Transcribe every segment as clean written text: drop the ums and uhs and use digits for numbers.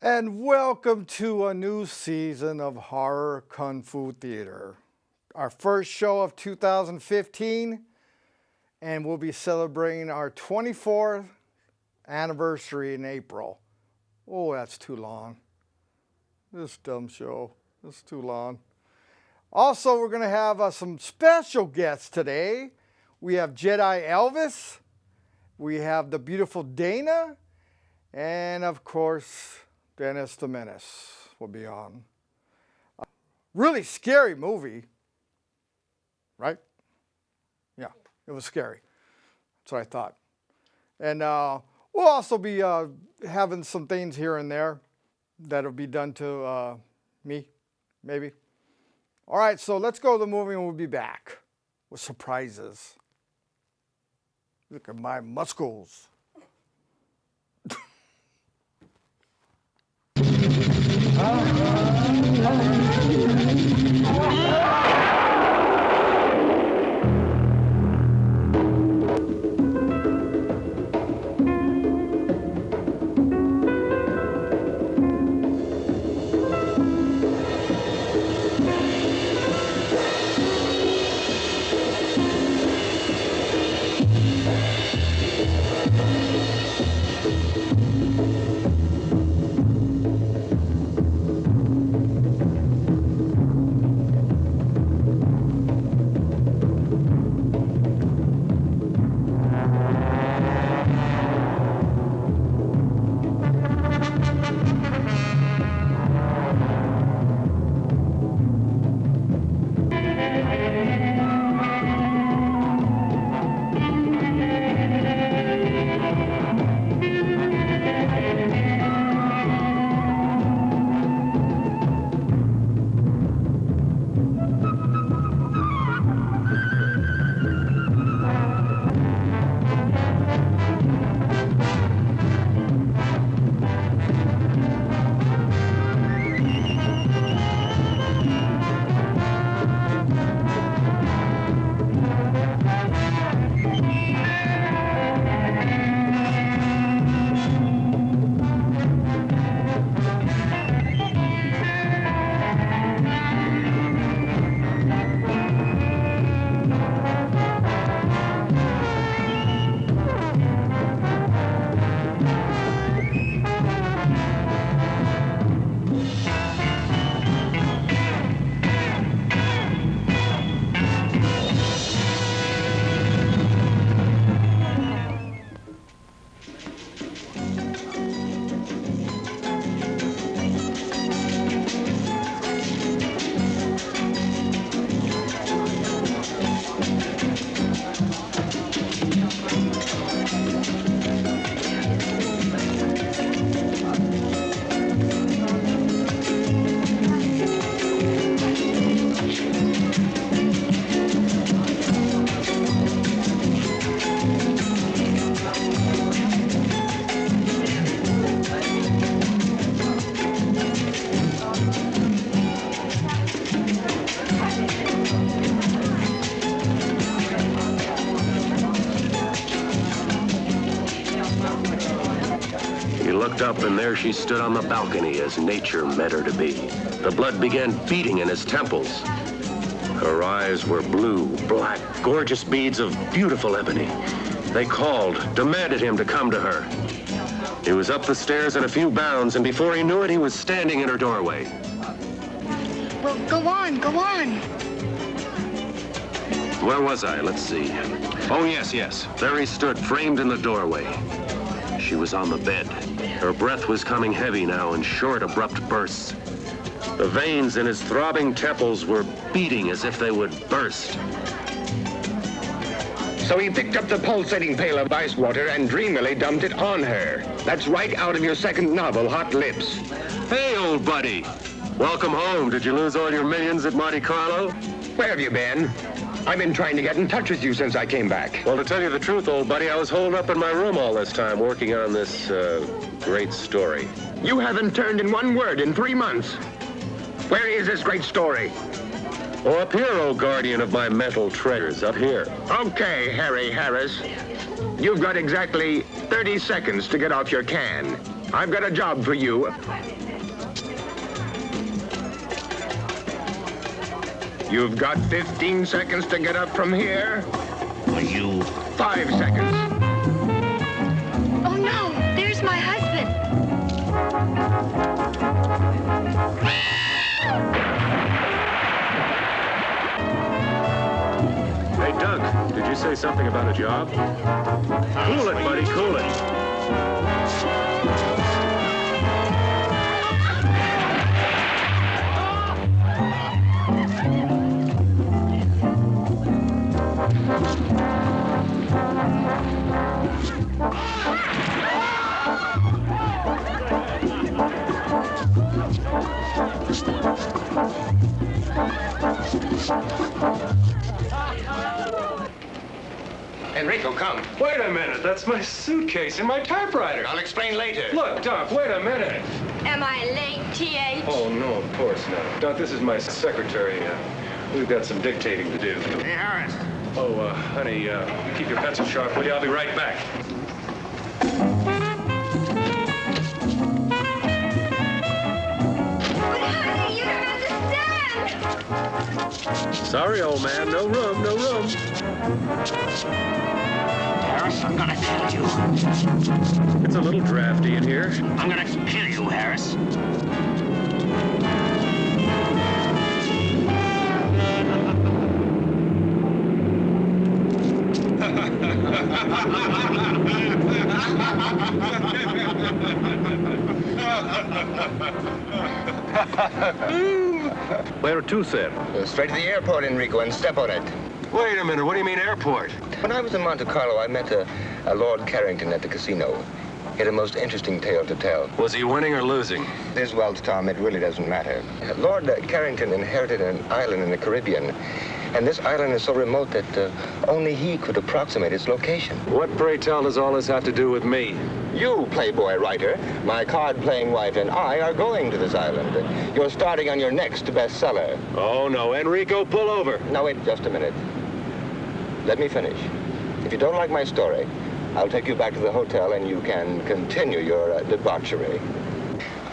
And welcome to a new season of Horror Kung Fu Theater. Our first show of 2015, and we'll be celebrating our 24th anniversary in April. Oh, that's too long. This dumb show, it's too long. Also, we're going to have some special guests today. We have Jedi Elvis, we have the beautiful Dana, and of course, Dennis the Menace will be on. Really scary movie, right? Yeah, it was scary. That's what I thought. And we'll also be having some things here and there that'll be done to me, maybe. All right, so let's go to the movie and we'll be back with surprises. Look at my muscles. Up and there she stood on the balcony as nature meant her to be. The blood began beating in his temples. Her eyes were blue, black, gorgeous beads of beautiful ebony. They called, demanded him to come to her. He was up the stairs in a few bounds, and before he knew it, he was standing in her doorway. Well, go on, go on. Where was I? Let's see. Oh, yes. There he stood, framed in the doorway. She was on the bed. Her breath was coming heavy now in short, abrupt bursts. The veins in his throbbing temples were beating as if they would burst. So he picked up the pulsating pail of ice water and dreamily dumped it on her. That's right out of your second novel, Hot Lips. Hey, old buddy. Welcome home. Did you lose all your millions at Monte Carlo? Where have you been? I've been trying to get in touch with you since I came back. Well, to tell you the truth, old buddy, I was holed up in my room all this time working on this great story. You haven't turned in one word in 3 months. Where is this great story? Oh, up here, oh guardian of my mental treasures, up here. Okay, Harry Harris. You've got exactly 30 seconds to get off your can. I've got a job for you. You've got 15 seconds to get up from here. Are you? 5 seconds. Oh no, there's my husband. Hey, Doug, did you say something about a job? Cool it, buddy, cool it. Enrico, come. Wait a minute, that's my suitcase and my typewriter. I'll explain later. Look, Doc, wait a minute. Am I late, T.H.? Oh, no, of course not. Doc, this is my secretary. We've got some dictating to do. Hey, Harris. Oh, honey, keep your pencil sharp, will you? I'll be right back. But honey, you don't understand. Sorry, old man, no room, no room. Harris, I'm gonna kill you. It's a little drafty in here. I'm gonna kill you, Harris. Where to, sir? Straight to the airport, Enrico, and step on it. Wait a minute, what do you mean airport? When I was in Monte Carlo, I met a Lord Carrington at the casino. He had a most interesting tale to tell. Was he winning or losing? This, well, Tom, it really doesn't matter. Lord Carrington inherited an island in the Caribbean, and this island is so remote that only he could approximate its location. What, pray tell, does all this have to do with me? You, Playboy writer, my card-playing wife, and I are going to this island. You're starting on your next bestseller. Oh, no, Enrico, pull over. Now, wait just a minute. Let me finish. If you don't like my story, I'll take you back to the hotel and you can continue your debauchery.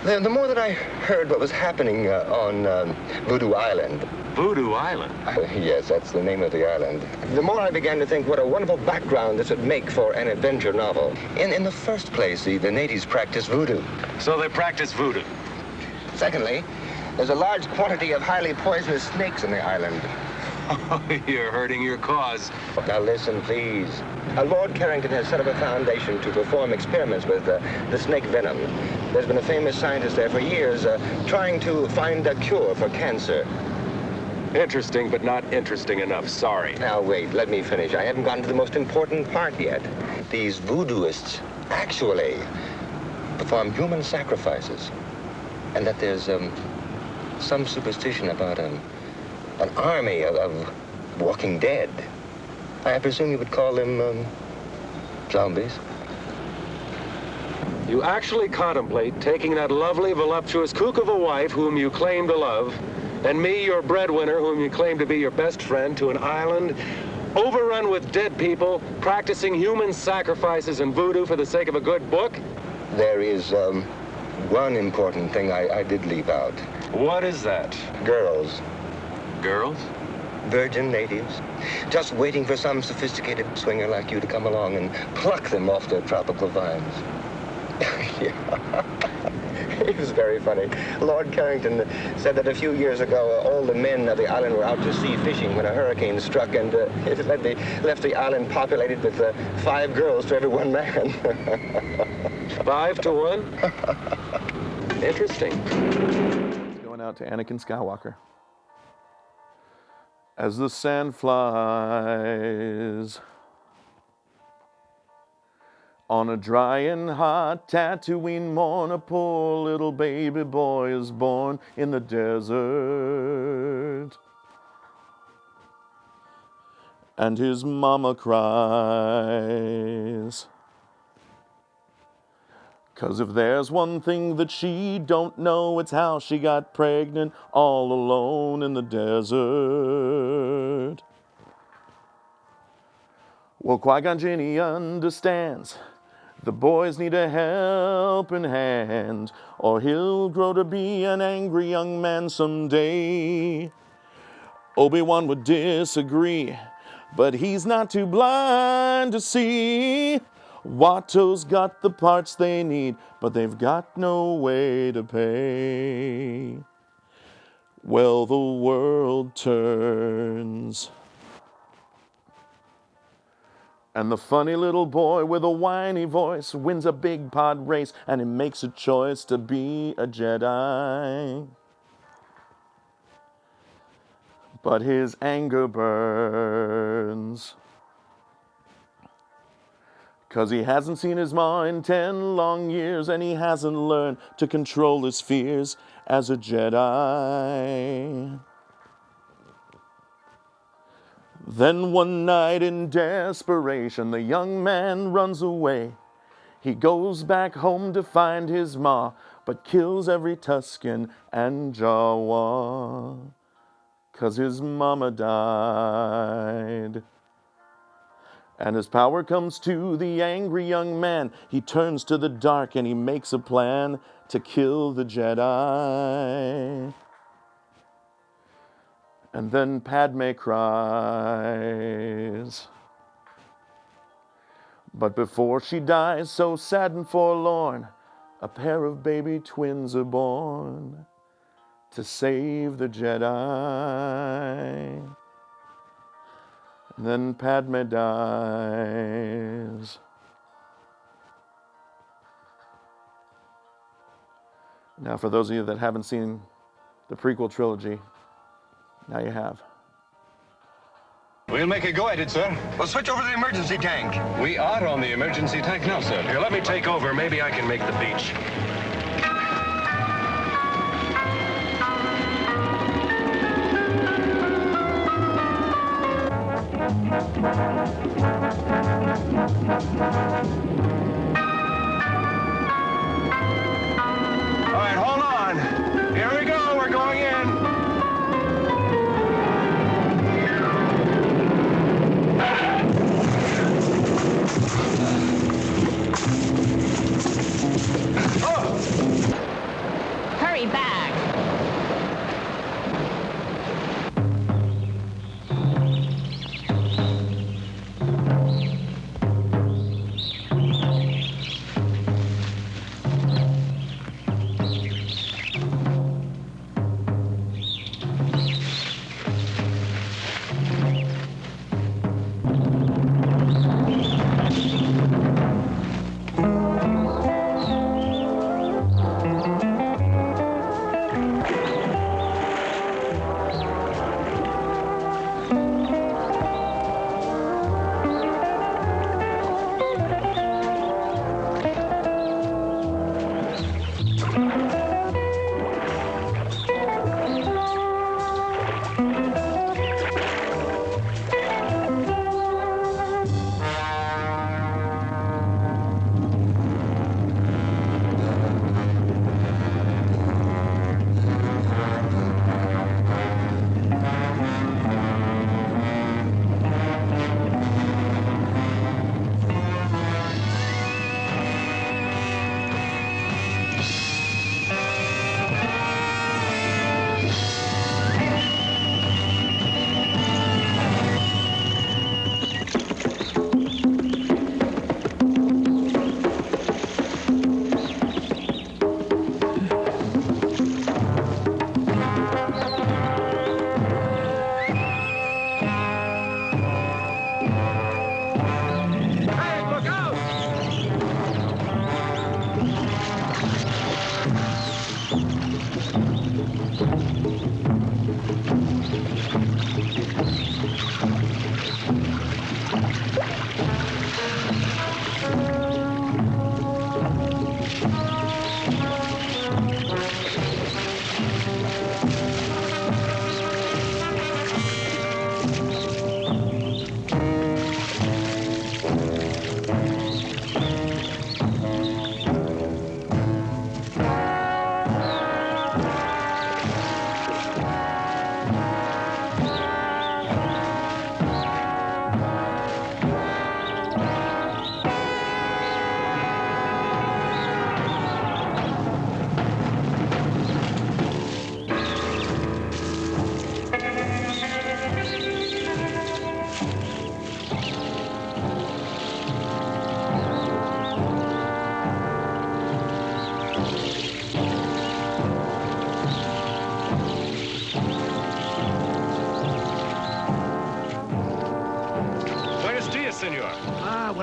The more that I heard what was happening on Voodoo Island. Voodoo Island? Yes, that's the name of the island. The more I began to think what a wonderful background this would make for an adventure novel. In the first place, the natives practice voodoo. So they practice voodoo. Secondly, there's a large quantity of highly poisonous snakes on the island. You're hurting your cause. Now listen, please. Lord Carrington has set up a foundation to perform experiments with the snake venom. There's been a famous scientist there for years trying to find a cure for cancer. Interesting, but not interesting enough. Sorry. Now wait, let me finish. I haven't gotten to the most important part yet. These voodooists actually perform human sacrifices. And that there's some superstition about an army of walking dead. I presume you would call them zombies. You actually contemplate taking that lovely, voluptuous kook of a wife whom you claim to love, and me, your breadwinner, whom you claim to be your best friend, to an island overrun with dead people, practicing human sacrifices and voodoo for the sake of a good book? There is one important thing I did leave out. What is that? Girls. Girls? Virgin natives. Just waiting for some sophisticated swinger like you to come along and pluck them off their tropical vines. Yeah. It was very funny. Lord Carrington said that a few years ago, all the men of the island were out to sea fishing when a hurricane struck, and it left the island populated with 5 girls to every 1 man. 5 to 1? Interesting. Going out to Anakin Skywalker. As the sand flies on a dry and hot Tatooine morn, a poor little baby boy is born in the desert. And his mama cries. 'Cause if there's one thing that she don't know, it's how she got pregnant all alone in the desert. Well, Qui-Gon Jinn, he understands The boys need a helping hand, or he'll grow to be an angry young man someday. Obi-Wan would disagree, but he's not too blind to see. Watto's got the parts they need, but they've got no way to pay. Well, the world turns, and the funny little boy with a whiny voice wins a big pod race, and he makes a choice to be a Jedi. But his anger burns, 'cause he hasn't seen his ma in 10 long years, and he hasn't learned to control his fears as a Jedi. Then one night in desperation, the young man runs away. He goes back home to find his ma, but kills every Tusken and Jawa, 'cause his mama died. And as power comes to the angry young man, he turns to the dark and he makes a plan to kill the Jedi. And then Padme cries. But before she dies, so sad and forlorn, a pair of baby twins are born to save the Jedi. And then Padme dies. Now, for those of you that haven't seen the prequel trilogy, now you have. We'll make a go at it, sir. Well, switch over to the emergency tank. We are on the emergency tank now, sir. Here, let me take over. Maybe I can make the beach. All right, hold on. Here we go. We're going in. Hurry back.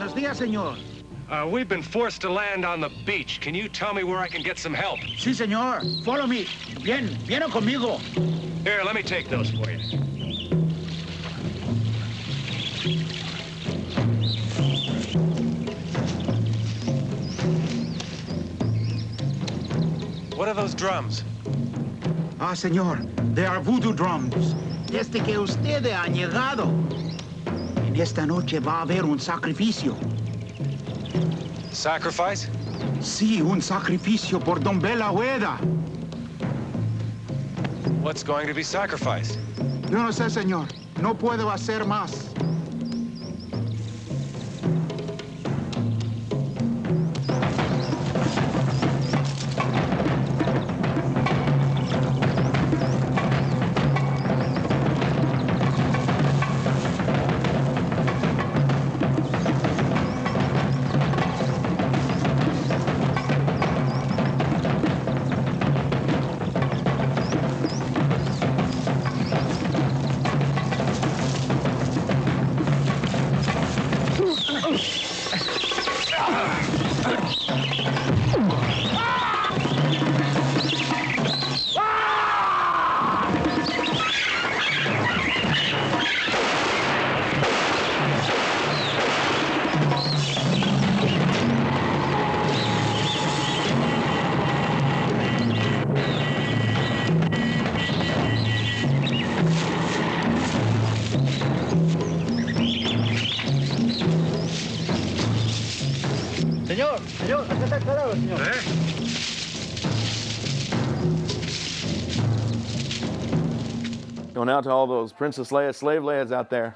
Buenos dias, señor. We've been forced to land on the beach. Can you tell me where I can get some help? Sí, señor. Follow me. Viene conmigo. Here, let me take those for you. What are those drums? Ah, señor. They are voodoo drums. Desde que usted ha llegado. En esta noche va a haber un sacrificio. Sacrifice? Sí, un sacrificio por Don Bela Hueda. What's going to be sacrificed? Yo no sé, señor. No puedo hacer más. Señor, acá está el cadáver, señor. Going out to all those Princess Leia slave Leias out there.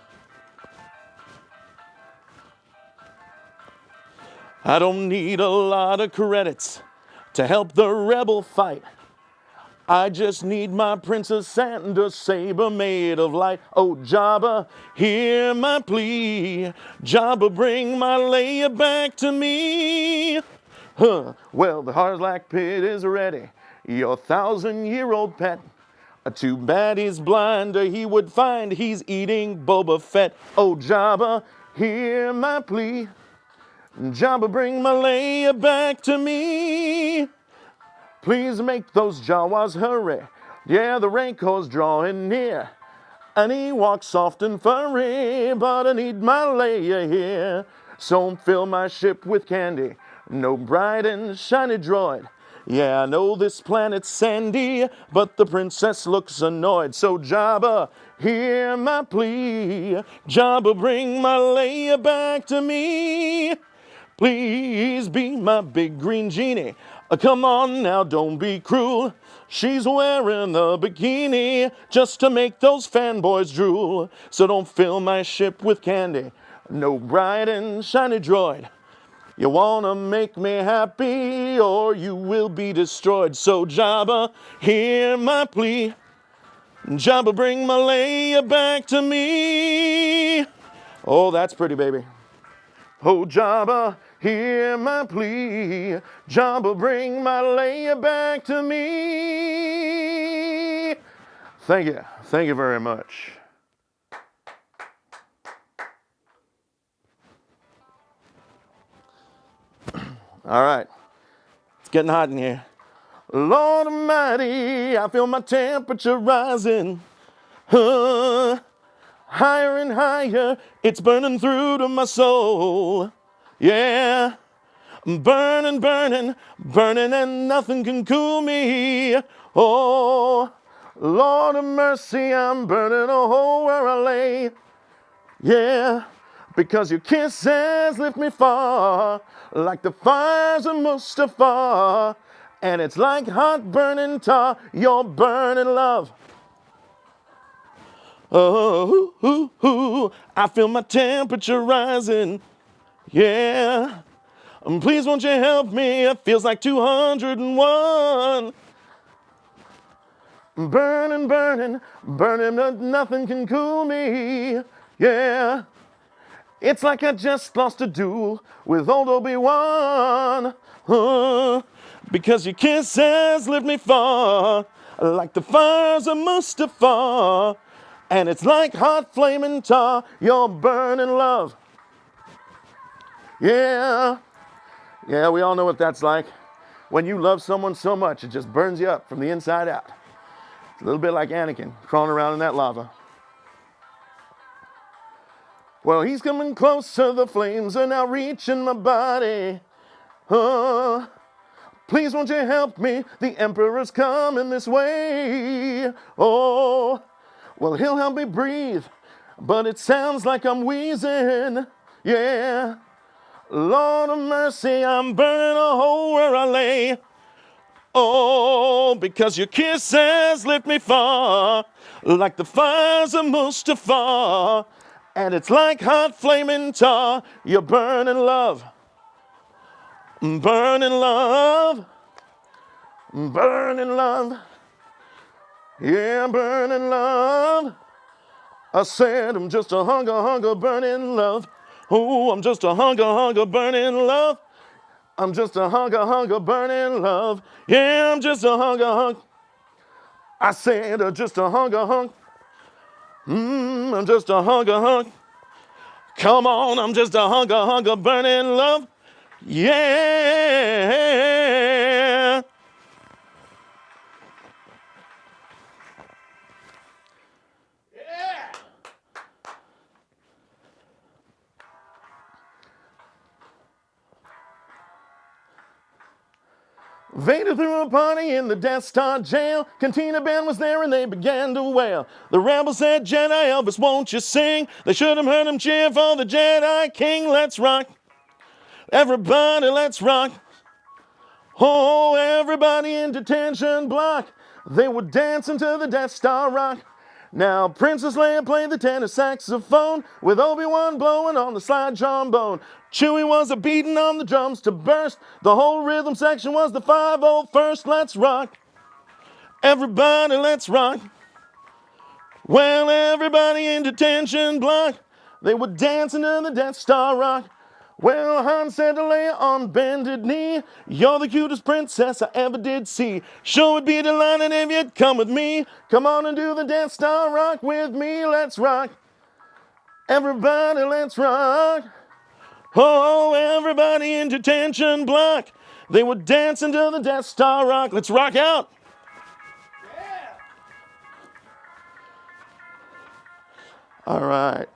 I don't need a lot of credits to help the rebel fight. I just need my princess and a saber made of light. Oh, Jabba, hear my plea. Jabba, bring my Leia back to me. Well, the Harslack pit is ready, your 1,000-year-old pet. Too bad he's blind, or he would find he's eating Boba Fett. Oh, Jabba, hear my plea. Jabba, bring my Leia back to me. Please make those Jawas hurry. Yeah, the Rancor's drawing near. And he walks soft and furry, but I need my Leia here. So fill my ship with candy, no bright and shiny droid. Yeah, I know this planet's sandy, but the princess looks annoyed. So Jabba, hear my plea. Jabba, bring my Leia back to me. Please be my big green genie. Come on now, don't be cruel. She's wearing a bikini just to make those fanboys drool. So don't fill my ship with candy, no bright and shiny droid. You wanna make me happy or you will be destroyed. So Jabba, hear my plea. Jabba, bring my Leia back to me. Oh, that's pretty, baby. Oh, Jabba, hear my plea. Jabba, bring my Leia back to me. Thank you. Thank you very much. All right. It's getting hot in here. Lord Almighty, I feel my temperature rising. Higher and higher, it's burning through to my soul. Yeah, I'm burning, burning, burning, and nothing can cool me. Oh, Lord of mercy, I'm burning a hole where I lay. Yeah, because your kisses lift me far, like the fires of Mustafar. And it's like hot burning tar, your burning love. Oh, ooh, ooh, ooh, I feel my temperature rising. Yeah, please won't you help me? It feels like 201. Burning, burning, burning, but nothing can cool me. Yeah, it's like I just lost a duel with old Obi-Wan. Because your kisses lift me far, like the fires of Mustafar. And it's like hot flaming tar, your burning love. Yeah, yeah, we all know what that's like. When you love someone so much, it just burns you up from the inside out. It's a little bit like Anakin crawling around in that lava. Well, he's coming closer, the flames are now reaching my body. Oh, please won't you help me? The Emperor's coming this way. Oh, well, he'll help me breathe, but it sounds like I'm wheezing. Yeah. Lord of mercy, I'm burning a hole where I lay. Oh, because your kisses lift me far, like the fires of Mustafar. And it's like hot flaming tar. You're burning love, burning love, burning love. Yeah, burning love. I said I'm just a hunger, burning love. Oh, I'm just a hunger, burning love. I'm just a hunger, burning love. Yeah, I'm just a hunger. I said just a hunger. I'm just a hunger. Come on, I'm just a hunger, burning love. Yeah. Vader threw a party in the Death Star jail. Cantina band was there and they began to wail. The rebels said, Jedi Elvis, won't you sing? They should have heard him cheer for the Jedi King. Let's rock. Everybody, let's rock. Oh, everybody in detention block. They were dancing to the Death Star rock. Now Princess Leia played the tenor saxophone with Obi-Wan blowing on the slide trombone. Chewie was a beating on the drums to burst. The whole rhythm section was the 501st. Let's rock. Everybody, let's rock. Well, everybody in detention block. They were dancing to the Death Star rock. Well, Han said to Leia on bended knee, you're the cutest princess I ever did see. Sure would be delighted if you'd come with me. Come on and do the Death Star rock with me. Let's rock. Everybody, let's rock. Oh, everybody in detention block. They were dancing to the Death Star rock. Let's rock out. Yeah. All right.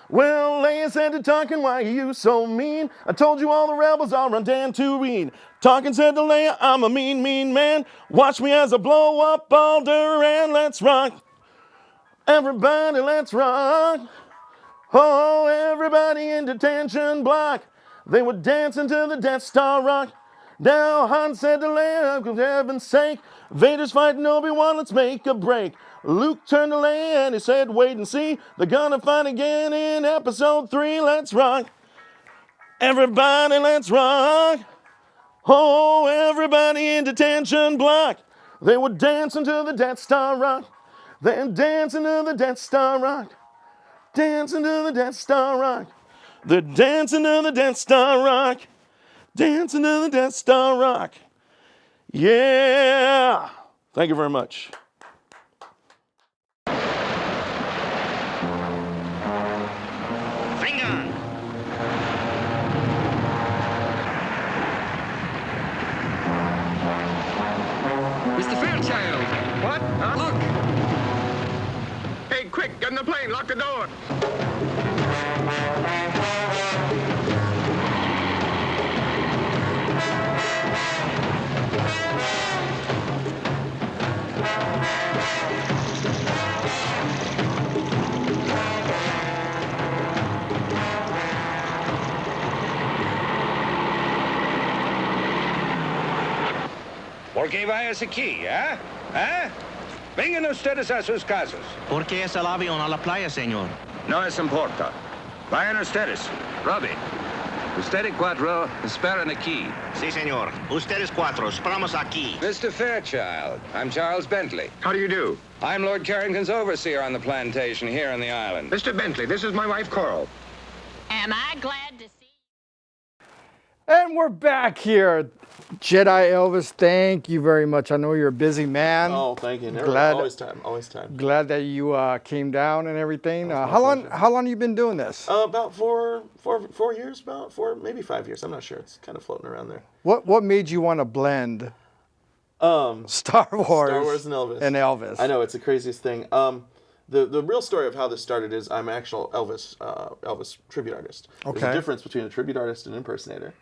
Well, Leia said to Tarkin, why are you so mean? I told you all the rebels are on Dantooine. Tarkin said to Leia, I'm a mean, mean man. Watch me as I blow up Alderaan. Let's rock. Everybody, let's rock. Oh, everybody in detention block. They were dancing to the Death Star rock. Now Han said to Leia, for heaven's sake, Vader's fighting Obi-Wan, let's make a break. Luke turned to Leia and he said, wait and see. They're gonna fight again in episode 3. Let's rock. Everybody, let's rock. Oh, everybody in detention block. They were dancing to the Death Star rock. They're dancing to the Death Star rock. Dancing to the Death Star rock. They're dancing to the Death Star rock. Dancing to the Death Star rock. Yeah. Thank you very much. Bring on. Mr. Fairchild. What? Huh? Look. Hey, quick, get in the plane. Lock the door. Porque vayas aquí, ¿eh? ¿Eh? Vengan ustedes a sus casas. ¿Por qué es el avión a la playa, señor? No es importa. Vayan ustedes. Robbie. Ustedes cuatro esperan aquí. Sí, señor. Ustedes cuatro, esperamos aquí. Mr. Fairchild, I'm Charles Bentley. How do you do? I'm Lord Carrington's overseer on the plantation here on the island. Mr. Bentley, this is my wife, Coral. Am I glad to see? And we're back here. Jedi Elvis, thank you very much. I know you're a busy man. Oh, thank you. Never, Glad- always time. Always time. Glad that you came down and everything. That was my How long? pleasure. How long you been doing this? About four years. About four, maybe 5 years. I'm not sure. It's kind of floating around there. What made you want to blend Star Wars and Elvis. Elvis? I know, it's the craziest thing. The real story of how this started is I'm an actual Elvis tribute artist. There's Okay. a difference between a tribute artist and an impersonator.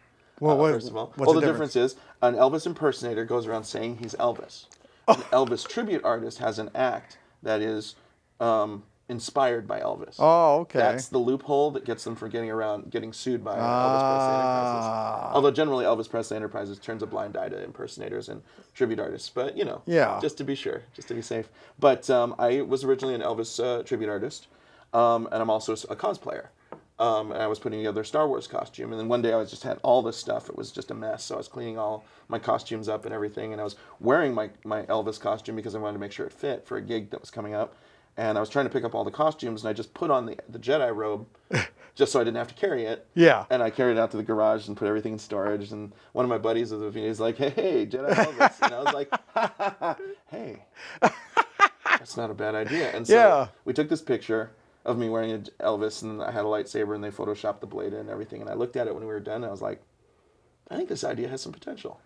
Well, First of all, what's the difference is an Elvis impersonator goes around saying he's Elvis. An Elvis tribute artist has an act that is inspired by Elvis. Oh, okay. That's the loophole that gets them from getting sued by Elvis Presley Enterprises. Although generally Elvis Presley Enterprises turns a blind eye to impersonators and tribute artists, but you know, Yeah. just to be sure, just to be safe. But I was originally an Elvis tribute artist, and I'm also a cosplayer. And I was putting together a Star Wars costume, and then one day I just had all this stuff. It was just a mess, so I was cleaning all my costumes up and everything, and I was wearing my Elvis costume because I wanted to make sure it fit for a gig that was coming up. And I was trying to pick up all the costumes, and I just put on the Jedi robe just so I didn't have to carry it. Yeah. And I carried it out to the garage and put everything in storage. And one of my buddies was with me. He's like, "Hey, Jedi Elvis," and I was like, "Hey, that's not a bad idea." And so we took this picture of me wearing an Elvis, and I had a lightsaber, and they photoshopped the blade in and everything. And I looked at it when we were done, and I was like, "I think this idea has some potential."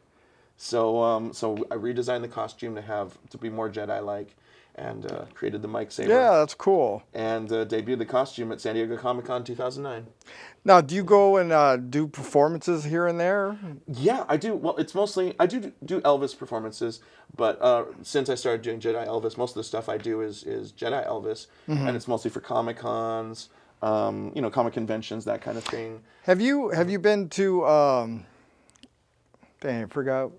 So so I redesigned the costume to be more Jedi-like. And created the Mike Saber. Yeah, that's cool. And debuted the costume at San Diego Comic-Con 2009. Now, do you go and do performances here and there? Yeah, I do. Well, it's mostly, I do Elvis performances, but since I started doing Jedi Elvis, most of the stuff I do is Jedi Elvis, and it's mostly for Comic-Cons, comic conventions, that kind of thing. Have you been to, dang, I forgot.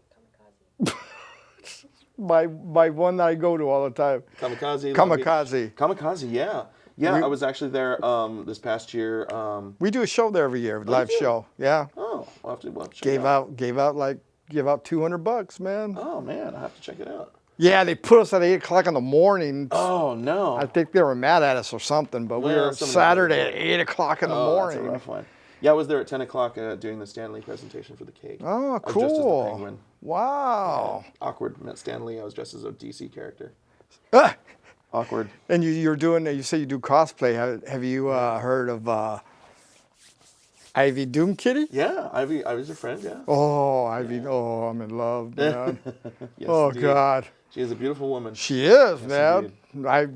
My one that I go to all the time. Kamikaze, yeah. Yeah, I was actually there this past year. We do a show there every year, live show. Yeah. Oh, we'll have to check it out. Gave out $200, man. Oh man, I have to check it out. Yeah, they put us at 8 o'clock in the morning. Oh no. I think they were mad at us or something, but we were Saturday at 8 o'clock in the morning. That's a rough one. Yeah, I was there at 10 o'clock doing the Stan Lee presentation for the cake. Oh, I was dressed as the cool. Penguin. Wow. Yeah, awkward. Met Stan Lee. I was dressed as a DC character. Ah! Awkward. And you say you do cosplay. Have you heard of Ivy Doom Kitty? Yeah, Ivy's a friend, yeah. Oh, Ivy. Yeah. Oh, I'm in love, man. Yes, oh, indeed. God. She is a beautiful woman. She is, yes, man.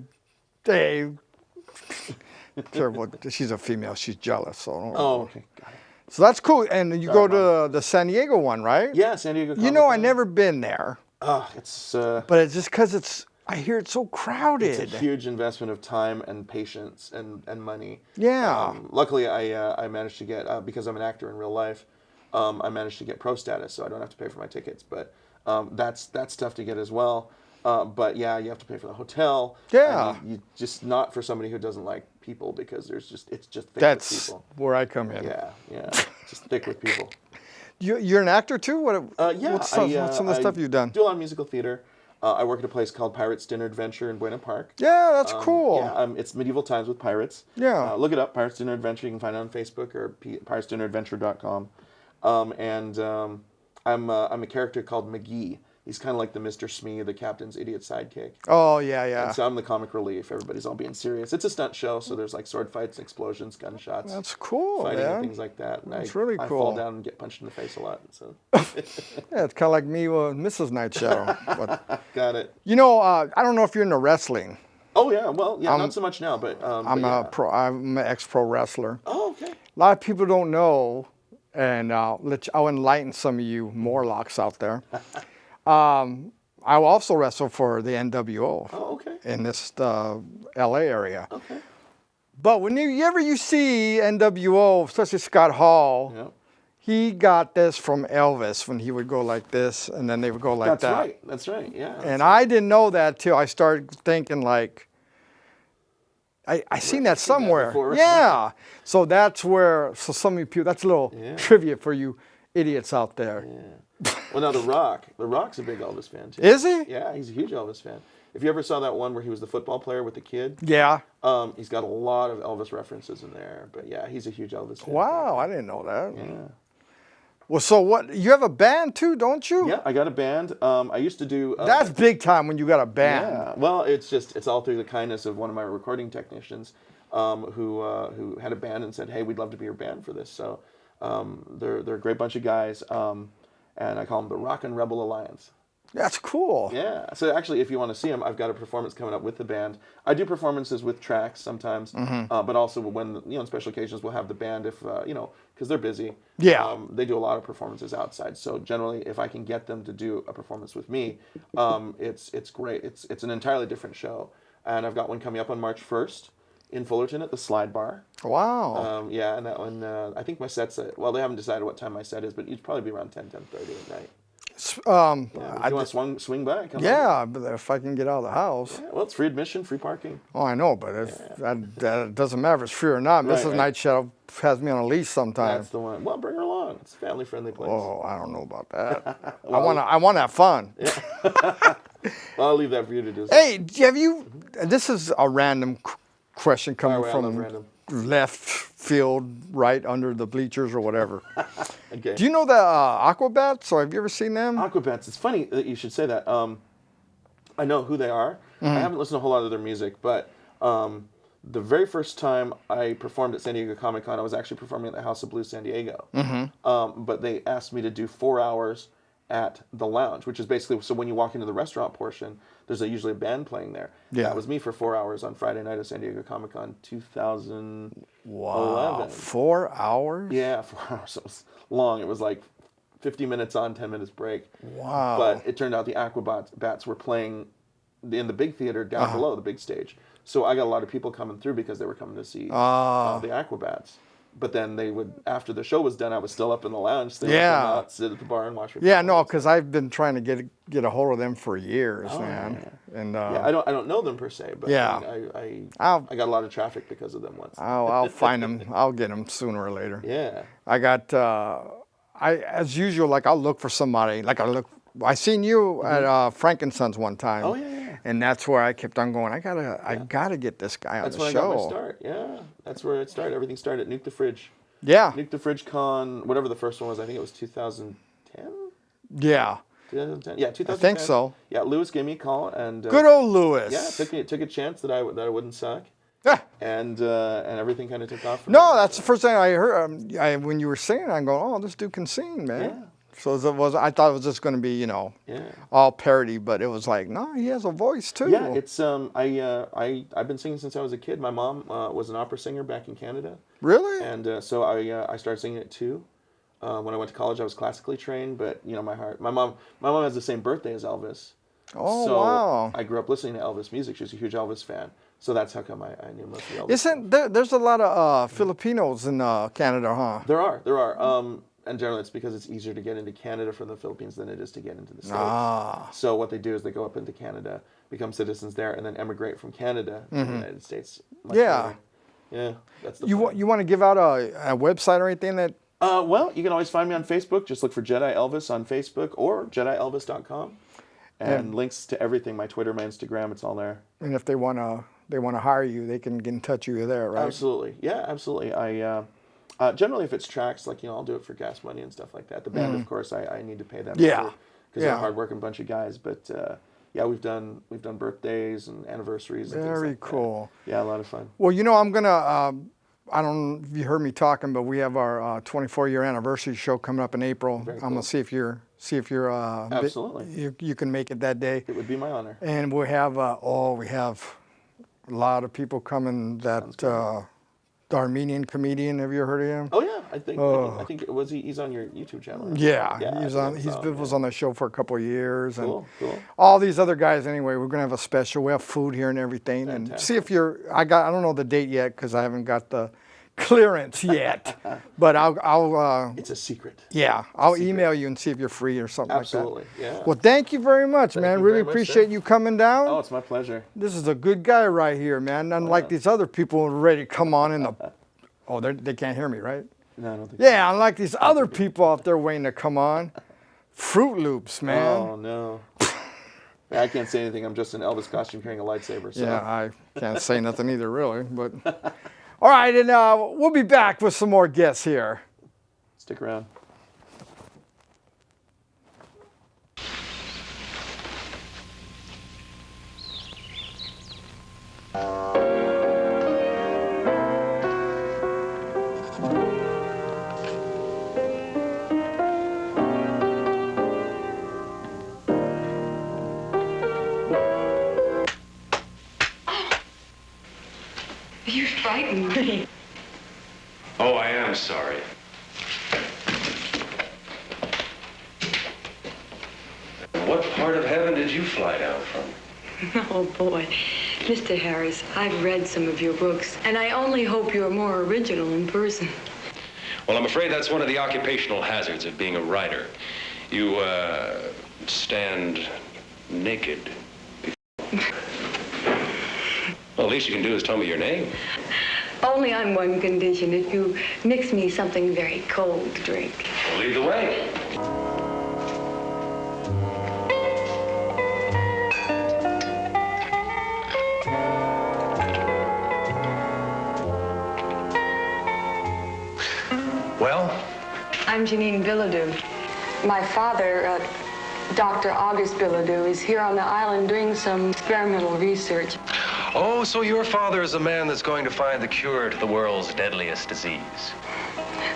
Terrible. She's a female. She's jealous. So okay. Got it. So that's cool. And you go to the San Diego one, right? Yeah, San Diego Comic-Con. You know, I've never been there. It's... but it's just because I hear it's so crowded. It's a huge investment of time and patience and money. Yeah. Luckily, I managed to get, because I'm an actor in real life, I managed to get pro status, so I don't have to pay for my tickets. But that's tough to get as well. But yeah, you have to pay for the hotel. Yeah. You just not for somebody who doesn't like people, because it's just thick with people. That's where I come in. Yeah, just thick with people. You're an actor too? Yeah. What's some of the stuff you've done? Do a lot of musical theater. I work at a place called Pirates Dinner Adventure in Buena Park. Yeah, that's cool. Yeah, it's medieval times with pirates. Yeah. Look it up, Pirates Dinner Adventure. You can find it on Facebook or piratesdinneradventure.com. I'm a character called McGee. He's kind of like the Mr. Smee, the captain's idiot sidekick. Oh, yeah. And so I'm the comic relief. Everybody's all being serious. It's a stunt show, so there's like sword fights, explosions, gunshots. That's cool, fighting man. and things like that. And That's really cool. I fall down and get punched in the face a lot. So. Yeah, it's kind of like me with Mrs. Night Shadow. But, got it. You know, I don't know if you're into wrestling. Oh, yeah. Well, yeah, not so much now, but... I'm an ex-pro wrestler. Oh, okay. A lot of people don't know, and I'll enlighten some of you Morlocks out there. I also wrestle for the NWO. Oh, okay. In this LA area. Okay. But whenever you see NWO, especially Scott Hall, Yep. he got this from Elvis when he would go like this, and then they would go like that. That's right. Yeah. And I didn't know that till I started thinking like, I seen that somewhere. That before. Yeah. So that's where, some of you people, that's a little trivia for you idiots out there. Yeah. Well, now The Rock's a big Elvis fan too. Is he? Yeah, he's a huge Elvis fan. If you ever saw that one where he was the football player with the kid, Yeah. He's got a lot of Elvis references in there. But yeah, he's a huge Elvis fan. Wow, I didn't know that. Yeah. Well, so what? You have a band too, don't you? Yeah, I got a band. I used to do. That's big time when you got a band. Yeah. Well, it's all through the kindness of one of my recording technicians, who had a band and said, "Hey, we'd love to be your band for this." So, they're a great bunch of guys, and I call them the Rock and Rebel Alliance. That's cool. Yeah. So actually, if you want to see them, I've got a performance coming up with the band. I do performances with tracks sometimes, but also when on special occasions we'll have the band if because they're busy. Yeah. They do a lot of performances outside. So generally, if I can get them to do a performance with me, it's great. It's an entirely different show, and I've got one coming up on March 1st in Fullerton at the Slide Bar. Wow. Yeah, and that one I think my set's well, they haven't decided what time my set is, but it'd probably be around 10:30 at night. If you want to swing by, come on. But if I can get out of the house. Yeah, well, it's free admission, free parking. Oh, I know, but that doesn't matter if it's free or not. Right, Mrs. Night Shadow has me on a lease sometimes. That's the one. Well, bring her along. It's a family-friendly place. Oh, I don't know about that. I want to have fun. Yeah. Well, I'll leave that for you to do. Hey, have you? This is a random question coming from left field, right under the bleachers or whatever. Okay. Do you know the Aquabats, or have you ever seen them? Aquabats. It's funny that you should say that. I know who they are. I haven't listened to a whole lot of their music, but the very first time I performed at San Diego Comic Con, I was actually performing at the House of Blues San Diego. But they asked me to do 4 hours at the lounge, which is basically, so when you walk into the restaurant portion, there's usually a band playing there. Yeah. That was me for 4 hours on Friday night at San Diego Comic Con 2011. Wow, 4 hours? Yeah, 4 hours. It was long. It was like 50 minutes on, 10 minutes break. Wow. But it turned out the Aquabats were playing in the big theater down below, the big stage. So I got a lot of people coming through because they were coming to see the Aquabats. But then they would, after the show was done, I was still up in the lounge, sit at the bar and watch. Yeah, no, because I've been trying to get a hold of them for years, man. Yeah. And I don't know them per se, but I got a lot of traffic because of them once. I'll find them. I'll get them sooner or later. Yeah. I got as usual, like I'll look for somebody. Like I seen you at Frankenson's one time. Oh yeah. And that's where I kept on going. I gotta get this guy on the show. That's where I got my start. Yeah, that's where it started. Everything started at Nuke the Fridge. Yeah. Nuke the Fridge Con, whatever the first one was. I think it was 2010. Yeah. 2010. Yeah, 2010. I think so. Yeah, Lewis gave me a call and. Good old Lewis. Yeah, took a chance that I wouldn't suck. Yeah. And everything kind of took off. No, that's the first thing I heard. When you were singing, I'm going, oh, this dude can sing, man. Yeah. So I thought it was just going to be, all parody, but it was like, no, he has a voice too. Yeah, it's I've been singing since I was a kid. My mom was an opera singer back in Canada. Really? And so I started singing it too. When I went to college, I was classically trained, but my mom has the same birthday as Elvis. Oh, so wow. I grew up listening to Elvis music. She's a huge Elvis fan. So that's how come I knew most of the Elvis. There's a lot of Filipinos in Canada, huh? There are. And generally it's because it's easier to get into Canada from the Philippines than it is to get into the States. So what they do is they go up into Canada, become citizens there, and then emigrate from Canada to the United States. Yeah. Yeah, that's the You want to give out a website or anything that... Well, you can always find me on Facebook. Just look for Jedi Elvis on Facebook or JediElvis.com. And links to everything, my Twitter, my Instagram, it's all there. And if they want to hire you, they can get in touch with you there, right? Absolutely. Yeah, absolutely. Generally, if it's tracks, like, I'll do it for gas money and stuff like that. The band, of course, I need to pay them. Yeah. Because they're a hard-working bunch of guys. But, yeah, we've done birthdays and anniversaries and things like that. Very cool. Yeah, a lot of fun. Well, I'm going to, I don't know if you heard me talking, but we have our 24-year anniversary show coming up in April. Very I'm going to see if you're absolutely. You can make it that day. It would be my honor. And we have we have a lot of people coming that the Armenian comedian, have you heard of him? Oh yeah, I think he's on your YouTube channel. Right? Yeah, he was on the show for a couple of years. Cool. All these other guys anyway. We're gonna have a special. We have food here and everything. Fantastic. And see if I don't know the date yet because I haven't got the clearance yet. But I'll it's a secret. Yeah, I'll email you and see if you're free or something Absolutely, like that. yeah. Well, thank you very much, man. Really appreciate you coming down. Oh, it's my pleasure. This is a good guy right here, man. Unlike these other people who are ready to come on in the... Oh, they can't hear me, right? No, I don't think Yeah, unlike these other people out there waiting to come on. Fruit Loops, man. Oh, no. I can't say anything. I'm just in Elvis costume carrying a lightsaber. So. Yeah, I can't say nothing either, really. But all right, and we'll be back with some more guests here. Stick around. You frightened me. Oh, I am sorry. What part of heaven did you fly down from? Oh, boy. Mr. Harris, I've read some of your books, and I only hope you're more original in person. Well, I'm afraid that's one of the occupational hazards of being a writer. You, stand naked. Well, the least you can do is tell me your name. Only on one condition, if you mix me something very cold to drink. Well, lead the way. Well? I'm Janine Bilodeau. My father, Dr. August Bilodeau, is here on the island doing some experimental research. Oh, so your father is the man that's going to find the cure to the world's deadliest disease.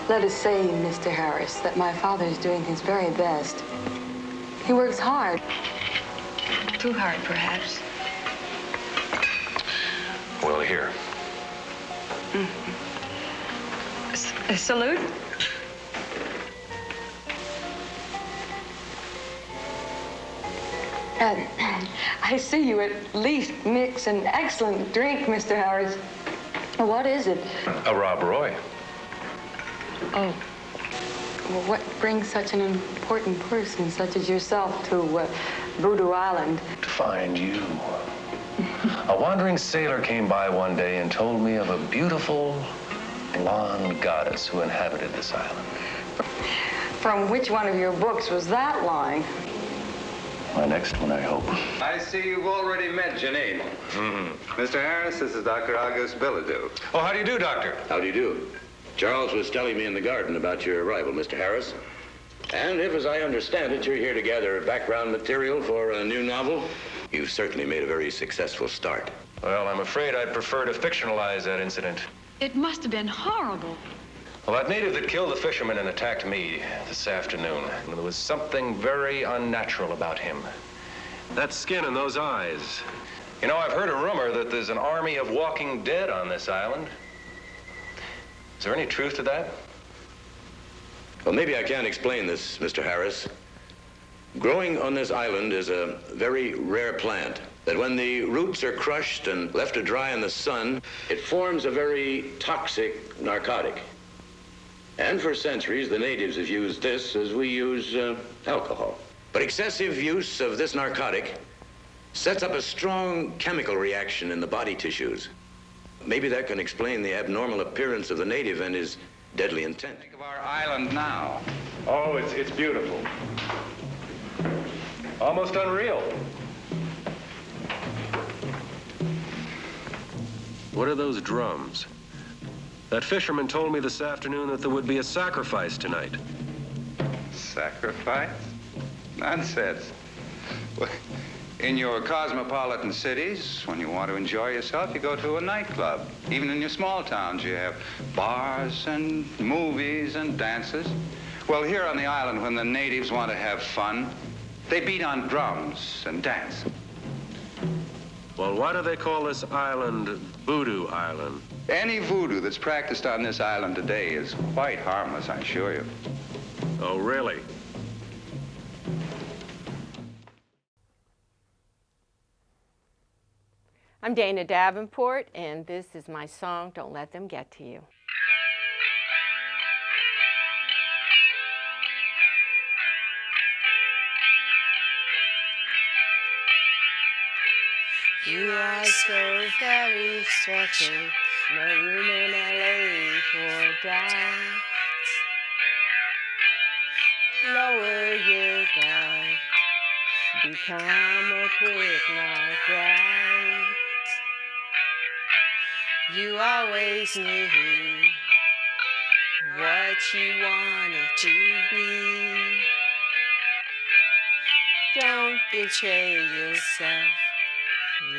Let us say, Mr. Harris, that my father is doing his very best. He works hard. Too hard, perhaps. Well, here. A salute? I see you at least mix an excellent drink, Mr. Harris. What is it? A Rob Roy. Oh. Well, what brings such an important person such as yourself to Voodoo Island? To find you. A wandering sailor came by one day and told me of a beautiful blonde goddess who inhabited this island. From which one of your books was that line? My next one, I hope. I see you've already met Janine. Mm-hmm. Mr. Harris, this is Dr. August Bilodeau. Oh, how do you do, Doctor? How do you do? Charles was telling me in the garden about your arrival, Mr. Harris. And if, as I understand it, you're here to gather background material for a new novel, you've certainly made a very successful start. Well, I'm afraid I'd prefer to fictionalize that incident. It must have been horrible. Well, that native that killed the fisherman and attacked me this afternoon, there was something very unnatural about him. That skin and those eyes. You know, I've heard a rumor that there's an army of walking dead on this island. Is there any truth to that? Well, maybe I can explain this, Mr. Harris. Growing on this island is a very rare plant that when the roots are crushed and left to dry in the sun, it forms a very toxic narcotic. And for centuries, the natives have used this as we use alcohol. But excessive use of this narcotic sets up a strong chemical reaction in the body tissues. Maybe that can explain the abnormal appearance of the native and his deadly intent. Think of our island now. Oh, it's beautiful. Almost unreal. What are those drums? That fisherman told me this afternoon that there would be a sacrifice tonight. Sacrifice? Nonsense. Well, in your cosmopolitan cities, when you want to enjoy yourself, you go to a nightclub. Even in your small towns, you have bars and movies and dances. Well, here on the island, when the natives want to have fun, they beat on drums and dance. Well, why do they call this island Voodoo Island? Any voodoo that's practiced on this island today is quite harmless, I assure you. Oh, really? I'm Dana Davenport, and this is my song, Don't Let Them Get to You. You are so very special, no room in LA for doubt. Lower your guard, become a quick knockout. You always knew what you wanted to be. Don't betray yourself.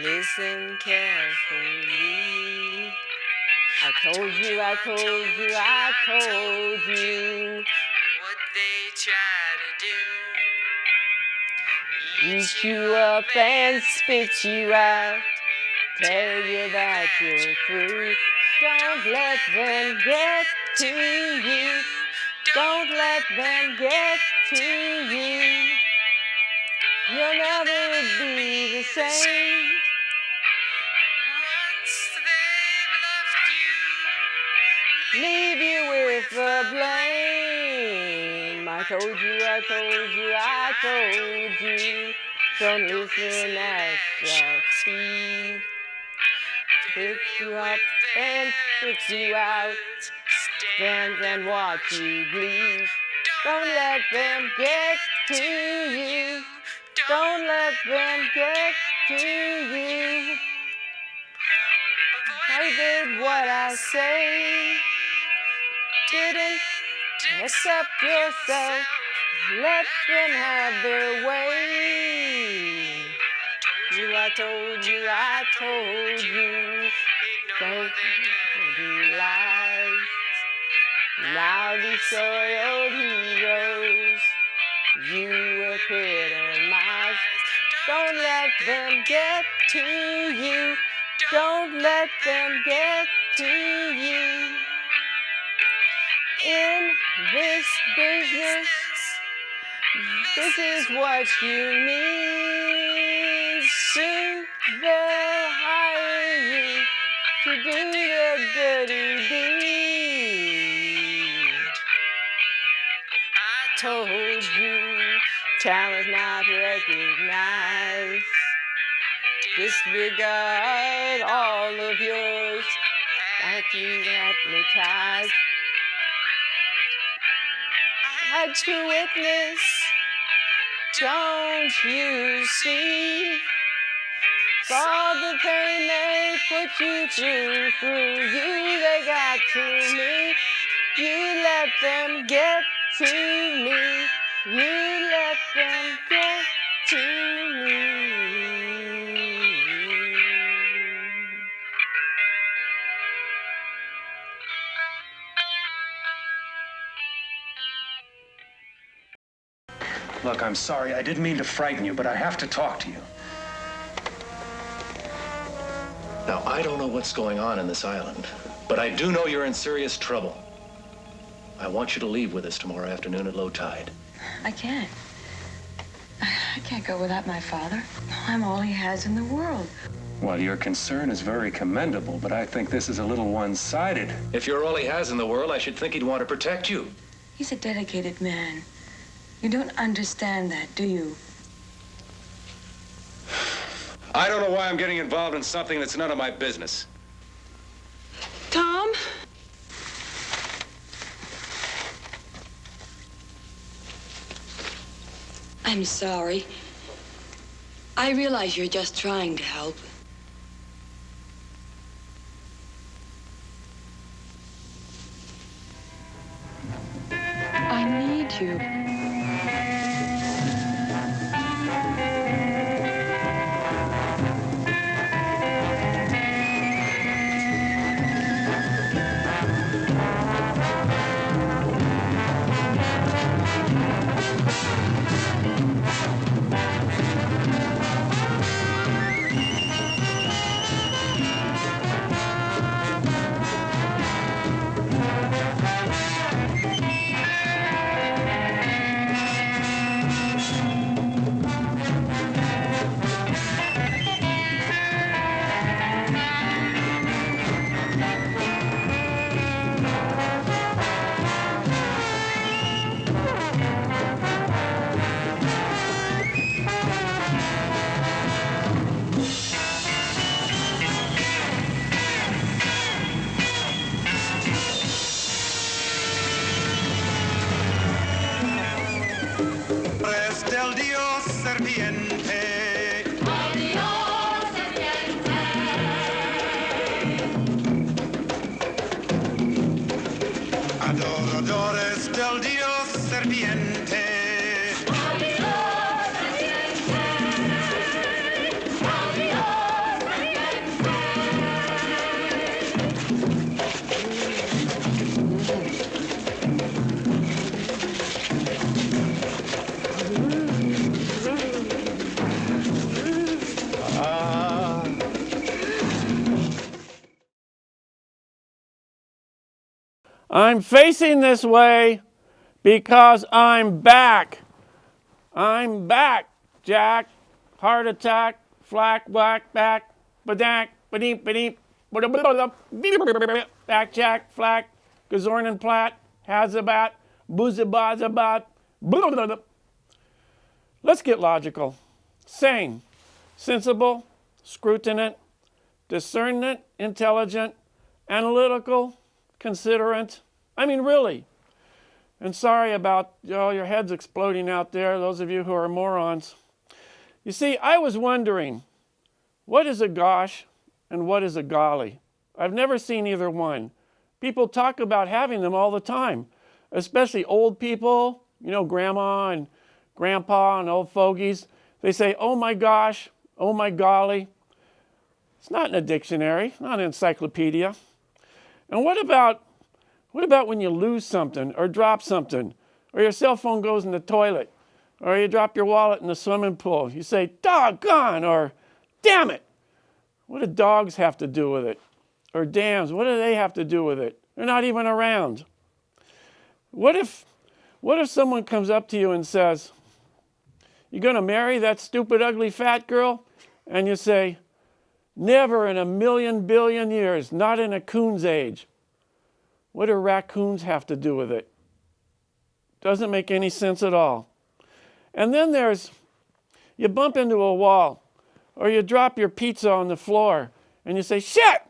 Listen carefully. I told you, I told you, I told you what they try to do. Eat you up and spit you out. Tell you that you're through. Don't let them get to you. Don't let them get to you. You'll never be the same. Leave you with the blame. I told you, I told you, I told you. Don't listen at your speed. Pick you up and spit you out. Stand and watch you bleed. Don't let them get to you. Don't let them get to you. I did what I say. Didn't accept yourself. Let them have their way. I told you, I told you. Don't do lies. Now these soiled heroes you epitomize. Don't let them get to you. Don't let them get to you. In this business, this is what you need. Soon they'll hire you to do the dirty deed. I told you, talent not recognized. Disregard all of yours, like you hypnotized. Had to witness, don't you see? Saw the pain they put you through you they got to me. You let them get to me. You let them get to me. Look, I'm sorry. I didn't mean to frighten you, but I have to talk to you. Now, I don't know what's going on in this island, but I do know you're in serious trouble. I want you to leave with us tomorrow afternoon at low tide. I can't. I can't go without my father. I'm all he has in the world. Well, your concern is very commendable, but I think this is a little one-sided. If you're all he has in the world, I should think he'd want to protect you. He's a dedicated man. You don't understand that, do you? I don't know why I'm getting involved in something that's none of my business. Tom? I'm sorry. I realize you're just trying to help. I need you. I'm facing this way because I'm back. I'm back, Jack. Heart attack, flak, whack, back, badak, badeep, badeep, back, Jack, flak, Gazorn Platt, Hazabat, Boozabazabat. Let's get logical. Sane, sensible, scrutinant, discernant, intelligent, analytical, considerate. I mean, really. And sorry about your heads exploding out there, those of you who are morons. You see, I was wondering, what is a gosh and what is a golly? I've never seen either one. People talk about having them all the time, especially old people, you know, grandma and grandpa and old fogies. They say, oh my gosh, oh my golly. It's not in a dictionary, not an encyclopedia. And what about when you lose something or drop something, or your cell phone goes in the toilet, or you drop your wallet in the swimming pool? You say, doggone, or damn it. What do dogs have to do with it? Or dams, what do they have to do with it? They're not even around. What if someone comes up to you and says, you going to marry that stupid, ugly, fat girl? And you say, never in a million billion years, not in a coon's age. What do raccoons have to do with it? Doesn't make any sense at all. And then you bump into a wall, or you drop your pizza on the floor, and you say, shit!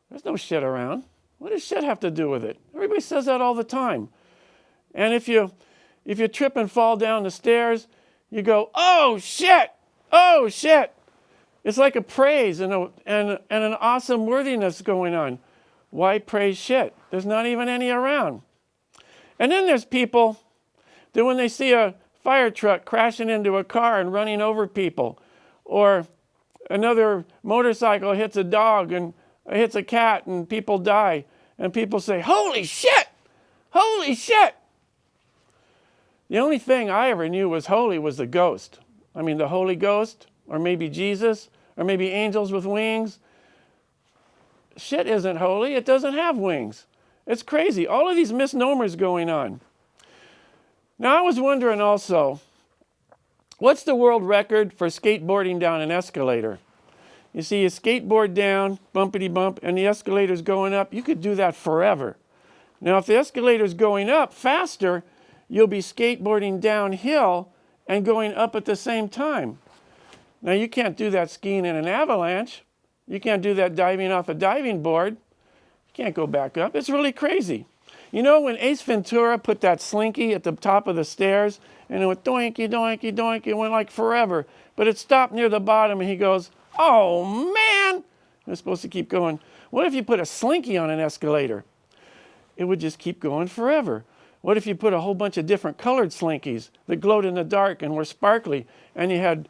There's no shit around. What does shit have to do with it? Everybody says that all the time. And if you trip and fall down the stairs, you go, oh shit! Oh shit! It's like a praise and an awesome worthiness going on. Why praise shit? There's not even any around. And then there's people that when they see a fire truck crashing into a car and running over people, or another motorcycle hits a dog and hits a cat and people die, and people say, holy shit! Holy shit! The only thing I ever knew was holy was the ghost. I mean, the Holy Ghost, or maybe Jesus, or maybe angels with wings. Shit isn't holy. It doesn't have wings. It's crazy. All of these misnomers going on. Now, I was wondering also, what's the world record for skateboarding down an escalator? You see, you skateboard down, bumpity bump, and the escalator's going up. You could do that forever. Now, if the escalator's going up faster, you'll be skateboarding downhill and going up at the same time. Now, you can't do that skiing in an avalanche. You can't do that diving off a diving board. You can't go back up. It's really crazy. You know, when Ace Ventura put that slinky at the top of the stairs, and it went doinky, doinky, doinky, it went like forever, but it stopped near the bottom, and he goes, oh, man! It's supposed to keep going. What if you put a slinky on an escalator? It would just keep going forever. What if you put a whole bunch of different colored slinkies that glowed in the dark and were sparkly, and you had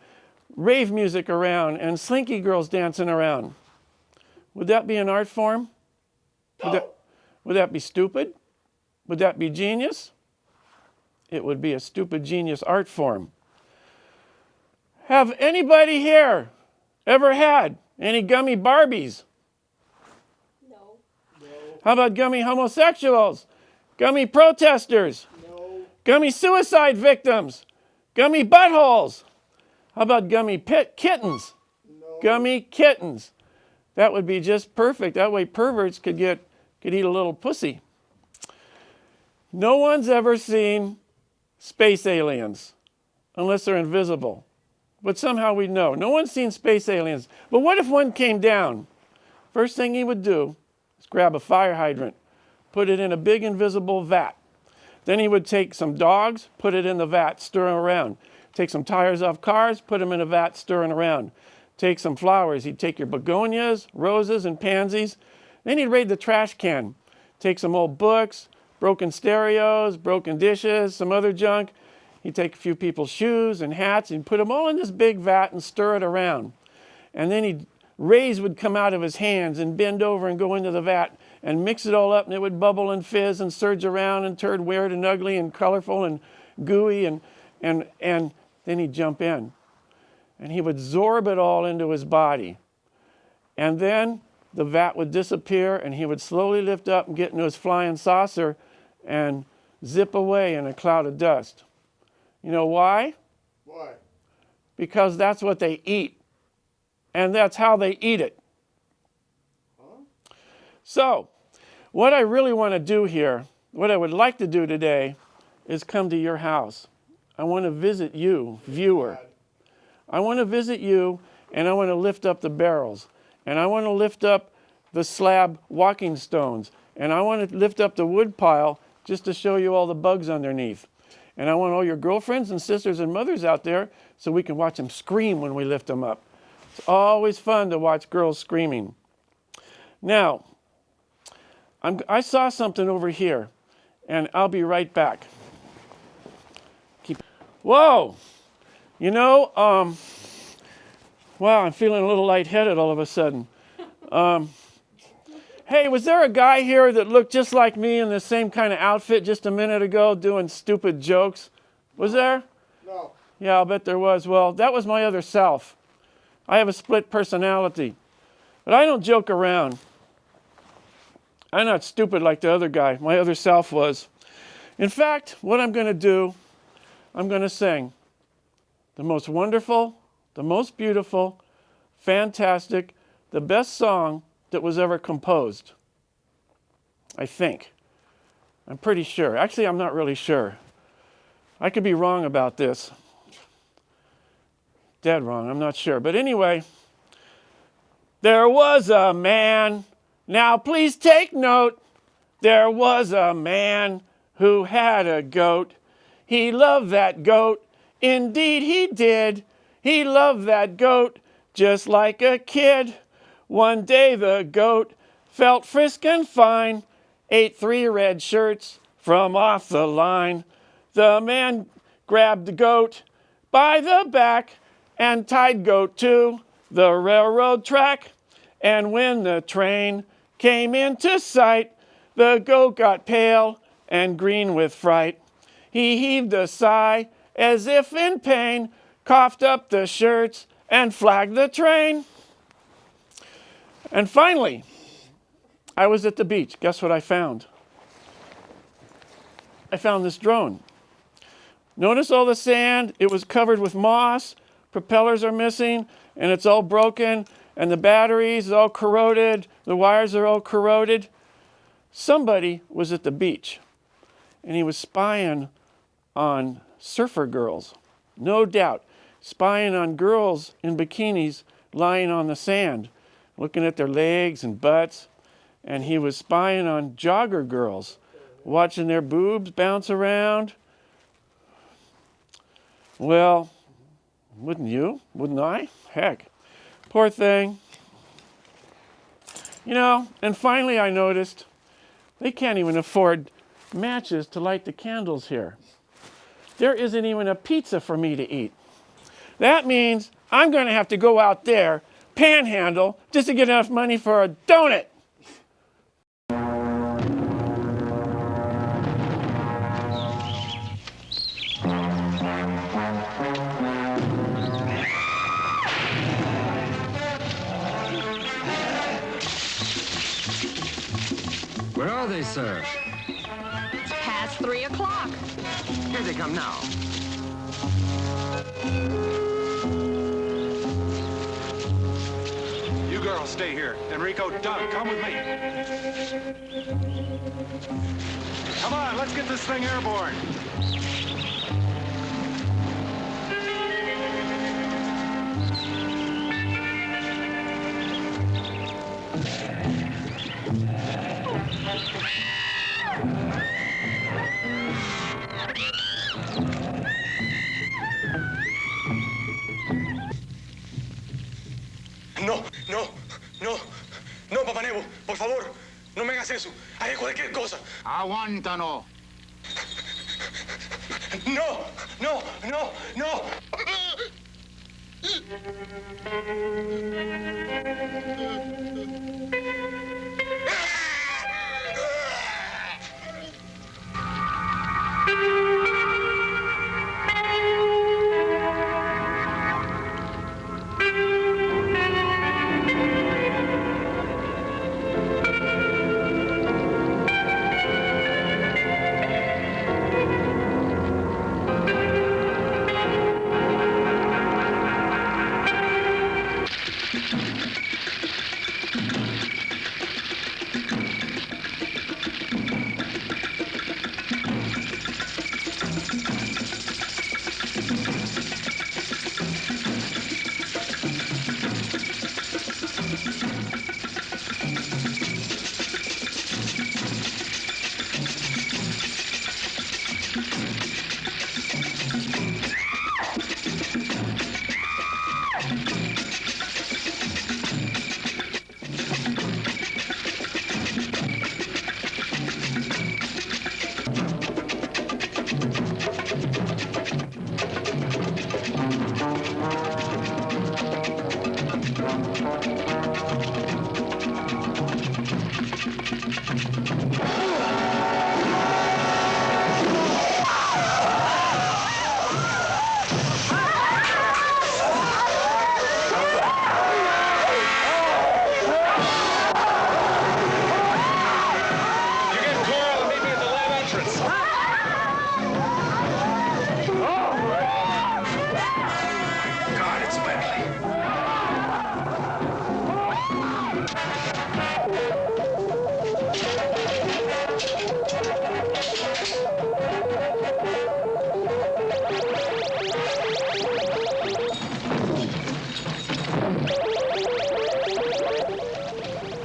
rave music around and slinky girls dancing around? Would that be an art form? Would that be stupid? Would that be genius? It would be a stupid genius art form. Have anybody here ever had any gummy Barbies? No. How about gummy homosexuals? Gummy protesters? No. Gummy suicide victims? Gummy buttholes? How about gummy kittens? No. Gummy kittens. That would be just perfect. That way perverts could eat a little pussy. No one's ever seen space aliens unless they're invisible. But somehow we know. No one's seen space aliens. But what if one came down? First thing he would do is grab a fire hydrant, put it in a big invisible vat. Then he would take some dogs, put it in the vat, stir them around. Take some tires off cars, put them in a vat, stirring around. Take some flowers. He'd take your begonias, roses, and pansies. Then he'd raid the trash can. Take some old books, broken stereos, broken dishes, some other junk. He'd take a few people's shoes and hats and put them all in this big vat and stir it around. And then rays would come out of his hands and bend over and go into the vat and mix it all up, and it would bubble and fizz and surge around and turn weird and ugly and colorful and gooey, and then he'd jump in. And he would absorb it all into his body. And then the vat would disappear and he would slowly lift up and get into his flying saucer and zip away in a cloud of dust. You know why? Why? Because that's what they eat. And that's how they eat it. So, what I really want to do here, what I would like to do today, is come to your house. I want to visit you, viewer. I want to visit you, and I want to lift up the barrels. And I want to lift up the slab walking stones. And I want to lift up the wood pile just to show you all the bugs underneath. And I want all your girlfriends and sisters and mothers out there so we can watch them scream when we lift them up. It's always fun to watch girls screaming. Now, I saw something over here, and I'll be right back. Whoa! You know, wow, I'm feeling a little lightheaded all of a sudden. Hey, was there a guy here that looked just like me in the same kind of outfit just a minute ago doing stupid jokes? Was there? No. Yeah, I'll bet there was. Well, that was my other self. I have a split personality. But I don't joke around. I'm not stupid like the other guy. My other self was. In fact, what I'm going to do, I'm going to sing the most wonderful, the most beautiful, fantastic, the best song that was ever composed. I think. I'm pretty sure. Actually, I'm not really sure. I could be wrong about this. Dead wrong, I'm not sure. But anyway, there was a man. Now please take note. There was a man who had a goat. He loved that goat. Indeed he did. He loved that goat just like a kid. One day the goat felt frisk and fine, ate 3 red shirts from off the line. The man grabbed the goat by the back and tied goat to the railroad track. And when the train came into sight, the goat got pale and green with fright. He heaved a sigh as if in pain, coughed up the shirts and flagged the train. And finally, I was at the beach. Guess what I found? I found this drone. Notice all the sand? It was covered with moss. Propellers are missing, and it's all broken, and the batteries are all corroded. The wires are all corroded. Somebody was at the beach, and he was spying on surfer girls. No doubt, spying on girls in bikinis lying on the sand, looking at their legs and butts. And he was spying on jogger girls, watching their boobs bounce around. Well, wouldn't you? Wouldn't I? Heck, poor thing. You know, and finally I noticed they can't even afford matches to light the candles here. There isn't even a pizza for me to eat. That means I'm going to have to go out there, panhandle, just to get enough money for a donut. Where are they, sir? It's past 3 o'clock. Here they come now. You girls stay here. Enrico, Doug, come with me. Come on, let's get this thing airborne. No, no, no, no, Papá Nebo, por favor, no me hagas eso. Haré cualquier cosa. Aguántalo. No, no, no, no.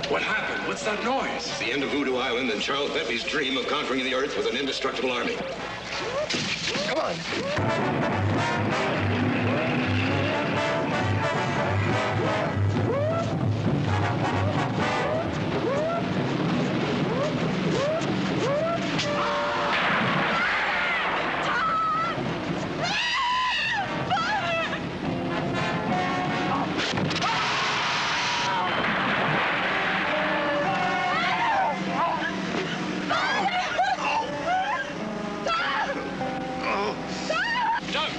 What happened? What's that noise? It's the end of Voodoo Island and Charles Bentley's dream of conquering the Earth with an indestructible army. Come on.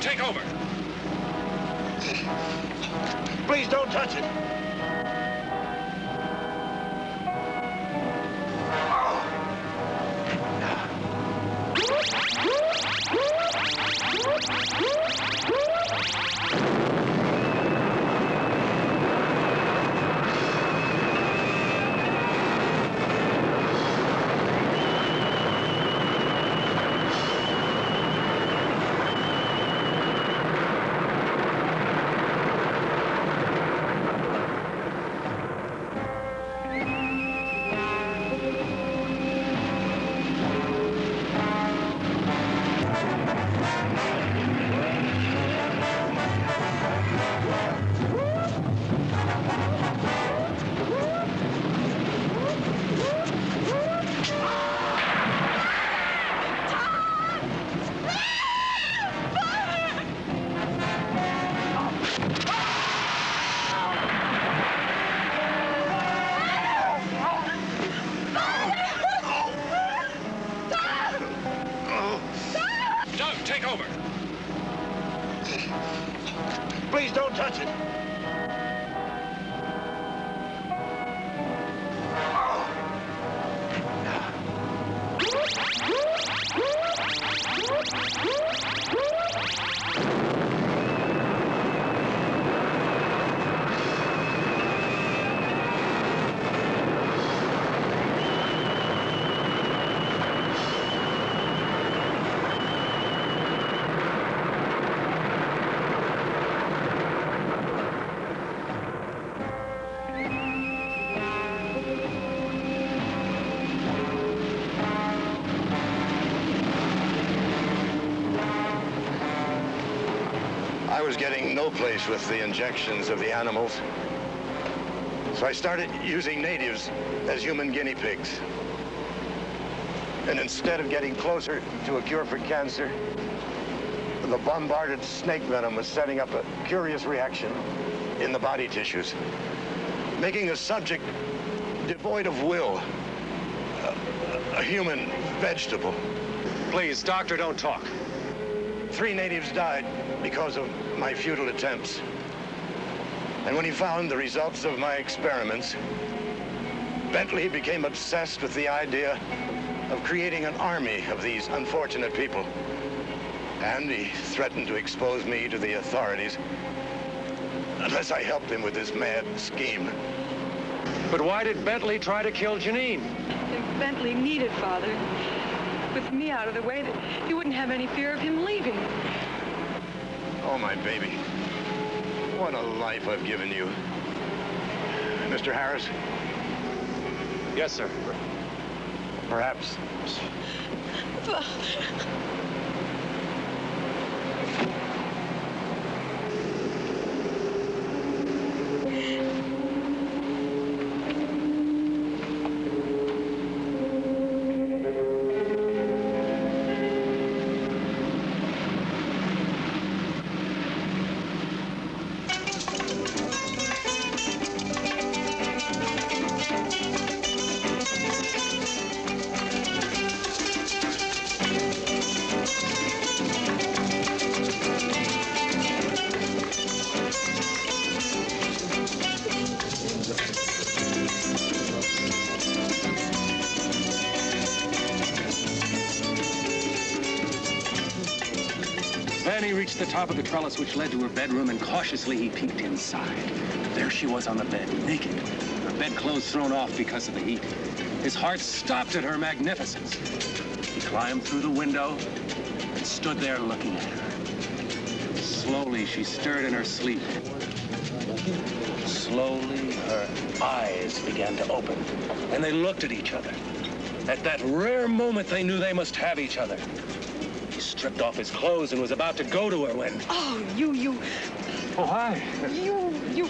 Take over. Please don't touch it. Take over. Please don't touch it. I was getting no place with the injections of the animals. So I started using natives as human guinea pigs. And instead of getting closer to a cure for cancer, the bombarded snake venom was setting up a curious reaction in the body tissues, making a subject devoid of will, a human vegetable. Please, doctor, don't talk. 3 natives died because of my futile attempts. And when he found the results of my experiments, Bentley became obsessed with the idea of creating an army of these unfortunate people. And he threatened to expose me to the authorities unless I helped him with this mad scheme. But why did Bentley try to kill Janine? If Bentley needed Father, with me out of the way, that he wouldn't have any fear of him leaving. Oh, my baby. What a life I've given you. Mr. Harris? Yes, sir. Perhaps. Fanny reached the top of the trellis which led to her bedroom, and cautiously he peeked inside. There she was on the bed, naked, her bedclothes thrown off because of the heat. His heart stopped at her magnificence. He climbed through the window and stood there looking at her. Slowly, she stirred in her sleep. Slowly, her eyes eyes began to open, and they looked at each other. At that rare moment, they knew they must have each other. He stripped off his clothes and was about to go to her when... Oh, you. Oh, hi. You.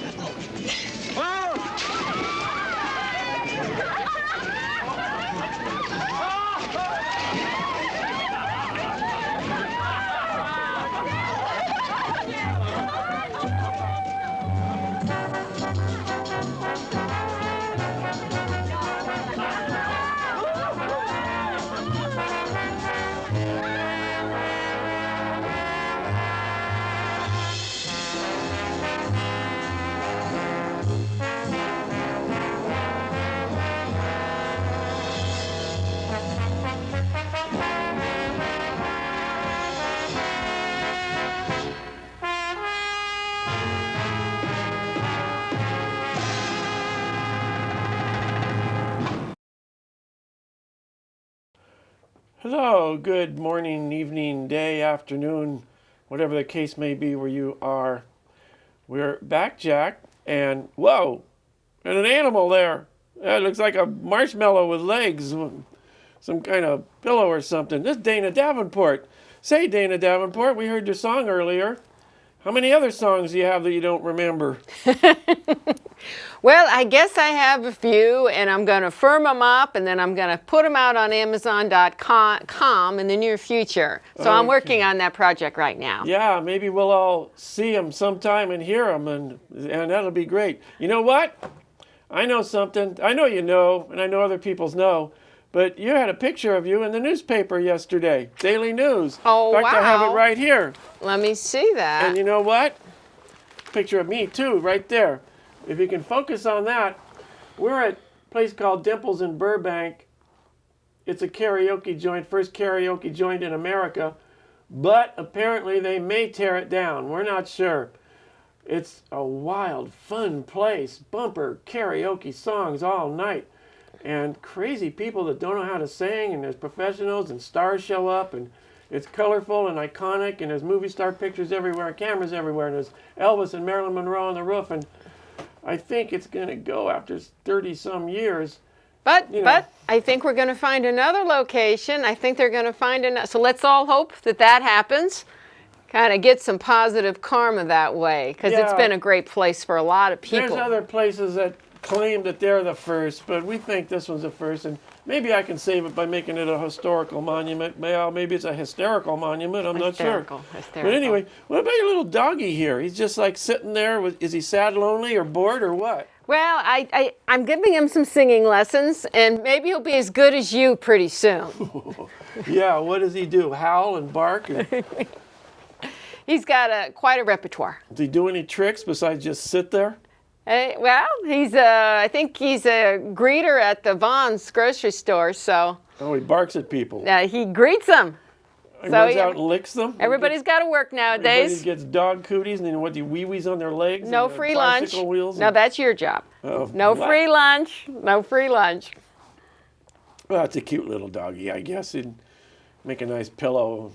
Hello, good morning, evening, day, afternoon, whatever the case may be where you are. We're back, Jack, and whoa, and an animal there. It looks like a marshmallow with legs, some kind of pillow or something. This is Dana Davenport. Say, Dana Davenport, we heard your song earlier. How many other songs do you have that you don't remember? Well, I guess I have a few, and I'm going to firm them up, and then I'm going to put them out on Amazon.com in the near future. So I'm working on that project right now. Yeah, maybe we'll all see them sometime and hear them, and that'll be great. You know what? I know something. I know you know, and I know other people's know, but you had a picture of you in the newspaper yesterday, Daily News. Oh, in fact, wow. I have it right here. Let me see that. And you know what? Picture of me, too, right there. If you can focus on that, we're at a place called Dimples in Burbank. It's a karaoke joint, first karaoke joint in America, but apparently they may tear it down. We're not sure. It's a wild, fun place, bumper karaoke songs all night, and crazy people that don't know how to sing, and there's professionals and stars show up, and it's colorful and iconic, and there's movie star pictures everywhere, cameras everywhere, and there's Elvis and Marilyn Monroe on the roof, and I think it's going to go after 30-some years. But I think we're going to find another location. I think they're going to find another. So let's all hope that that happens. Kind of get some positive karma that way, because it's been a great place for a lot of people. There's other places that claim that they're the first, but we think this one's the first, and maybe I can save it by making it a historical monument. Well, maybe it's a hysterical monument. I'm not sure. Hysterical. But anyway, what about your little doggy here? He's just like sitting there. Is he sad, lonely, or bored, or what? Well, I'm giving him some singing lessons, and maybe he'll be as good as you pretty soon. Yeah, what does he do? Howl and bark? He's got quite a repertoire. Does he do any tricks besides just sit there? Well, I think he's a greeter at the Vaughn's grocery store, so. Oh, he barks at people. He greets them. He runs out and licks them? Everybody's got to work nowadays. Everybody gets dog cooties, and then what, do you wee-wees on their legs? No and free lunch. Wheels No, that's your job. No free lunch. No free lunch. Well, it's a cute little doggy, I guess. He'd make a nice pillow,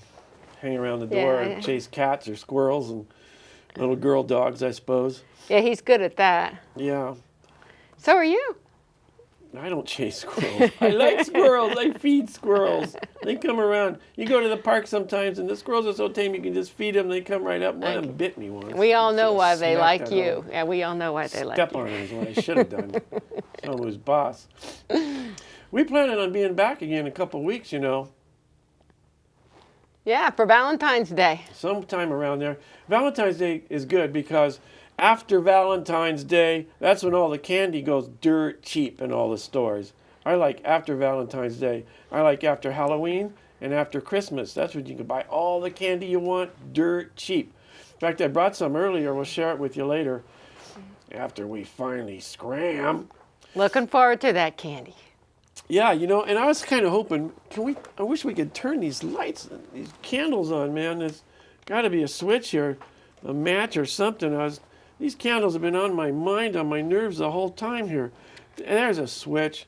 hang around the door, and chase cats or squirrels and little girl dogs, I suppose. Yeah, he's good at that. Yeah. So are you. I don't chase squirrels. I like squirrels. I feed squirrels. They come around. You go to the park sometimes, and the squirrels are so tame you can just feed them. They come right up. One of them bit me once. We all know why they like you. Yeah, we all know why they like you. Step on it is what I should have done. Someone who's boss. We planning on being back again in a couple of weeks, you know. Yeah, for Valentine's Day. Sometime around there. Valentine's Day is good because after Valentine's Day, that's when all the candy goes dirt cheap in all the stores. I like after Valentine's Day. I like after Halloween and after Christmas. That's when you can buy all the candy you want dirt cheap. In fact, I brought some earlier. We'll share it with you later after we finally scram. Looking forward to that candy. Yeah, you know, and I was kind of hoping, I wish we could turn these lights, these candles on, man. There's got to be a switch here, a match or something. These candles have been on my mind, on my nerves the whole time here. And there's a switch.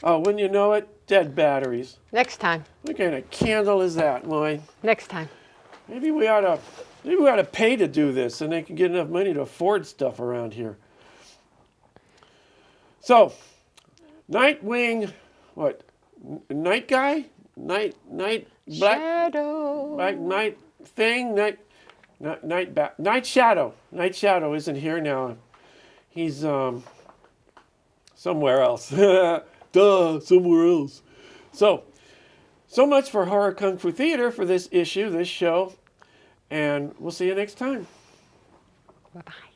Oh, wouldn't you know it? Dead batteries. Next time. What kind of candle is that, Lloyd? Next time. Maybe we ought to pay to do this, and they can get enough money to afford stuff around here. So, Nightwing, what? Night guy? Night black Shadow. black night thing? Night Shadow. Night Shadow isn't here now. He's somewhere else. Duh, somewhere else. So much for Horror Kung Fu Theater for this issue, this show, and we'll see you next time. Bye-bye.